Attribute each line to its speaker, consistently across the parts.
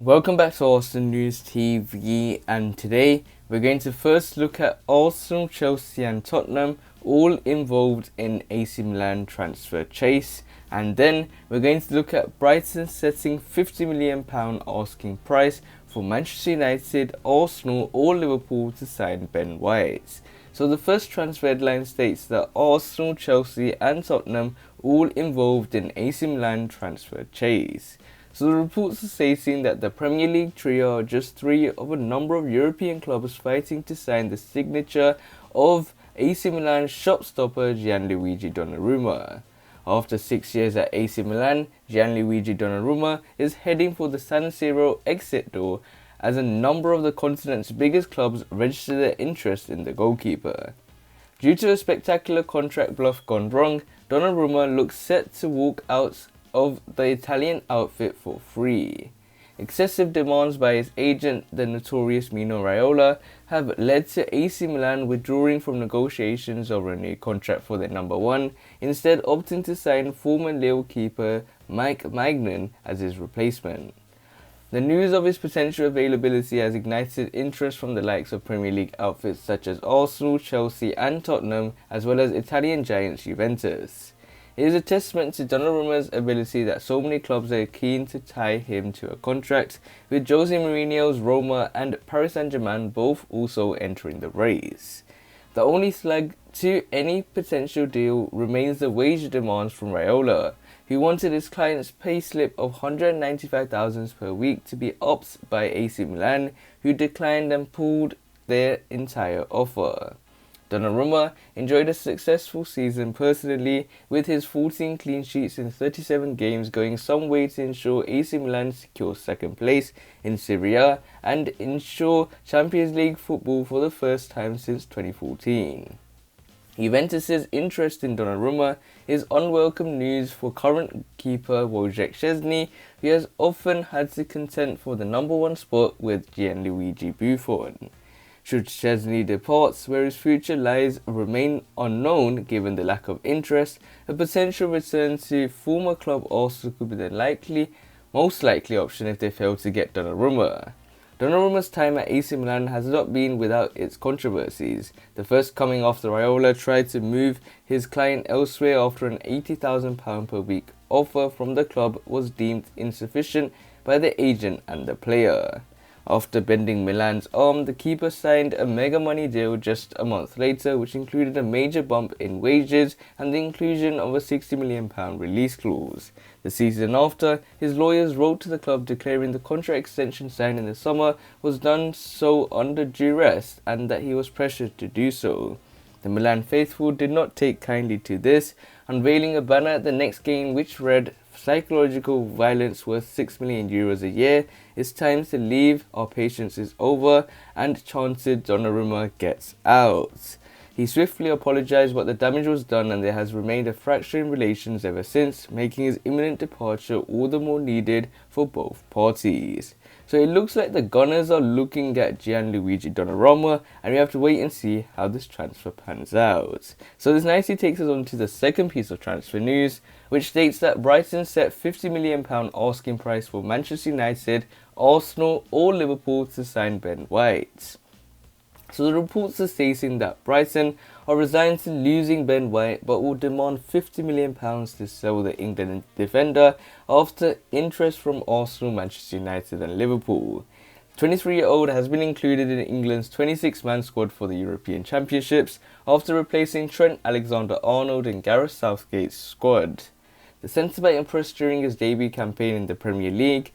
Speaker 1: Welcome back to Arsenal News TV, and today we're going to first look at Arsenal, Chelsea and Tottenham all involved in AC Milan transfer chase, and then we're going to look at Brighton setting £50 million asking price for Manchester United, Arsenal or Liverpool to sign Ben White. So the first transfer headline states that Arsenal, Chelsea and Tottenham all involved in AC Milan transfer chase. So the reports are stating that the Premier League trio are just three of a number of European clubs fighting to sign the signature of AC Milan shopstopper Gianluigi Donnarumma. After 6 years at AC Milan, Gianluigi Donnarumma is heading for the San Siro exit door as a number of the continent's biggest clubs register their interest in the goalkeeper. Due to a spectacular contract bluff gone wrong, Donnarumma looks set to walk out of the Italian outfit for free. Excessive demands by his agent, the notorious Mino Raiola, have led to AC Milan withdrawing from negotiations over a new contract for their number one, instead opting to sign former Lille keeper Mike Maignan as his replacement. The news of his potential availability has ignited interest from the likes of Premier League outfits such as Arsenal, Chelsea and Tottenham, as well as Italian giants Juventus. It is a testament to Donnarumma's ability that so many clubs are keen to tie him to a contract, with Jose Mourinho's Roma and Paris Saint-Germain both also entering the race. The only snag to any potential deal remains the wage demands from Raiola, who wanted his client's payslip of £195,000 per week to be upped by AC Milan, who declined and pulled their entire offer. Donnarumma enjoyed a successful season personally, with his 14 clean sheets in 37 games going some way to ensure AC Milan secure second place in Serie A and ensure Champions League football for the first time since 2014. Juventus' interest in Donnarumma is unwelcome news for current keeper Wojciech Szczesny, who has often had to contend for the number one spot with Gianluigi Buffon. Should Szczesny depart, where his future lies remain unknown given the lack of interest, a potential return to former club Arsenal could be the most likely option if they fail to get Donnarumma. Donnarumma's time at AC Milan has not been without its controversies, the first coming after Raiola tried to move his client elsewhere after an £80,000 per week offer from the club was deemed insufficient by the agent and the player. After bending Milan's arm, the keeper signed a mega money deal just a month later, which included a major bump in wages and the inclusion of a £60 million release clause. The season after, his lawyers wrote to the club declaring the contract extension signed in the summer was done so under duress and that he was pressured to do so. The Milan faithful did not take kindly to this, unveiling a banner at the next game which read, "Psychological violence worth €6 million a year. It's time to leave, our patience is over," and chanted Donnarumma gets out. He swiftly apologised, but the damage was done and there has remained a fracture in relations ever since, making his imminent departure all the more needed for both parties. So it looks like the Gunners are looking at Gianluigi Donnarumma, and we have to wait and see how this transfer pans out. So this nicely takes us on to the second piece of transfer news, which states that Brighton set £50 million asking price for Manchester United, Arsenal or Liverpool to sign Ben White. So the reports are stating that Brighton are resigned to losing Ben White but will demand £50 million to sell the England defender after interest from Arsenal, Manchester United and Liverpool. The 23-year-old has been included in England's 26-man squad for the European Championships after replacing Trent Alexander-Arnold in Gareth Southgate's squad. The centre-back impressed during his debut campaign in the Premier League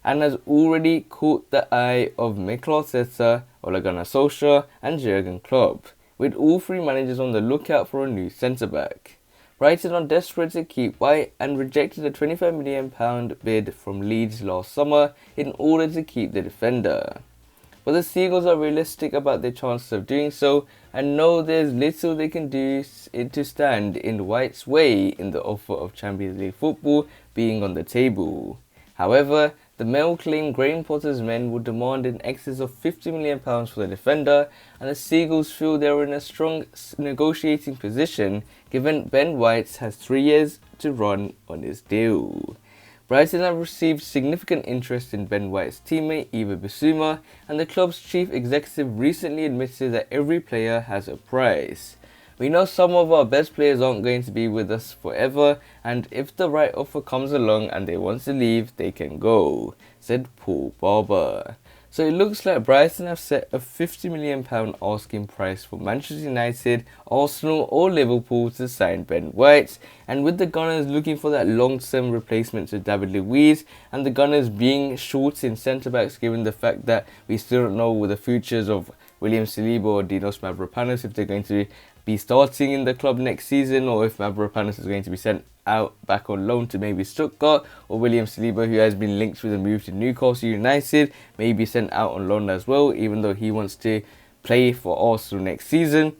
Speaker 1: and has already caught the eye of Mikel Arteta, Ole Gunnar Solskjaer and Jurgen Klopp, with all three managers on the lookout for a new centre-back. Brighton are desperate to keep White and rejected a £25 million bid from Leeds last summer in order to keep the defender. But the Seagulls are realistic about their chances of doing so and know there's little they can do to stand in White's way in the offer of Champions League football being on the table. However, the Mail claimed Graham Potter's men would demand in excess of £50 million for the defender, and the Seagulls feel they are in a strong negotiating position given Ben White has 3 years to run on his deal. Brighton have received significant interest in Ben White's teammate Iva Bissouma, and the club's chief executive recently admitted that every player has a price. We know some of our best players aren't going to be with us forever, and if the right offer comes along and they want to leave, they can go, said Paul Barber. So it looks like Brighton have set a £50 million asking price for Manchester United, Arsenal or Liverpool to sign Ben White, and with the Gunners looking for that long-term replacement to David Luiz, and the Gunners being short in centre-backs given the fact that we still don't know the futures of William Saliba or Dinos Mavropanos, if they're going to be starting in the club next season, or if Mavropanos is going to be sent out back on loan to maybe Stuttgart, or William Saliba, who has been linked with a move to Newcastle United, may be sent out on loan as well, even though he wants to play for Arsenal next season.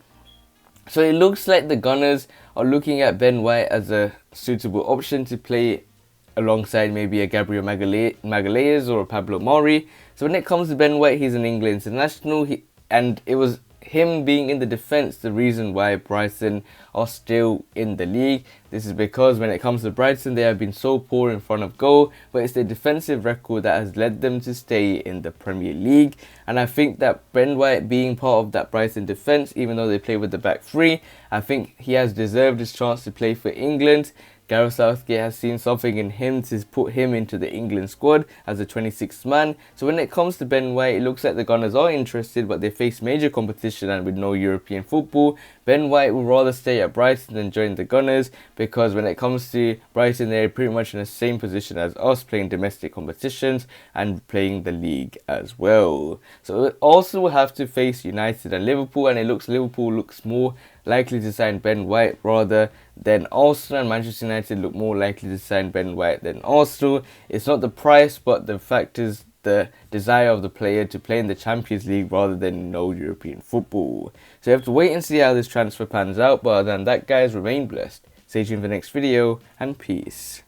Speaker 1: So it looks like the Gunners are looking at Ben White as a suitable option to play alongside maybe a Gabriel Magalhaes or a Pablo Mari. So when it comes to Ben White, he's an England international, and it was him being in the defence the reason why Brighton are still in the league. This is because when it comes to Brighton, they have been so poor in front of goal, but it's their defensive record that has led them to stay in the Premier League. And I think that Ben White being part of that Brighton defence, even though they play with the back three, I think he has deserved his chance to play for England. Gareth Southgate has seen something in him to put him into the England squad as a 26th man. So when it comes to Ben White, it looks like the Gunners are interested, but they face major competition and with no European football. Ben White would rather stay at Brighton than join the Gunners, because when it comes to Brighton, they're pretty much in the same position as us, playing domestic competitions and playing the league as well. So it also will have to face United and Liverpool, and Liverpool looks more likely to sign Ben White rather than Arsenal, and Manchester United look more likely to sign Ben White than Arsenal. It's not the price, but the fact is the desire of the player to play in the Champions League rather than no European football. So you have to wait and see how this transfer pans out, but other than that, guys, remain blessed. Stay tuned for the next video, and peace.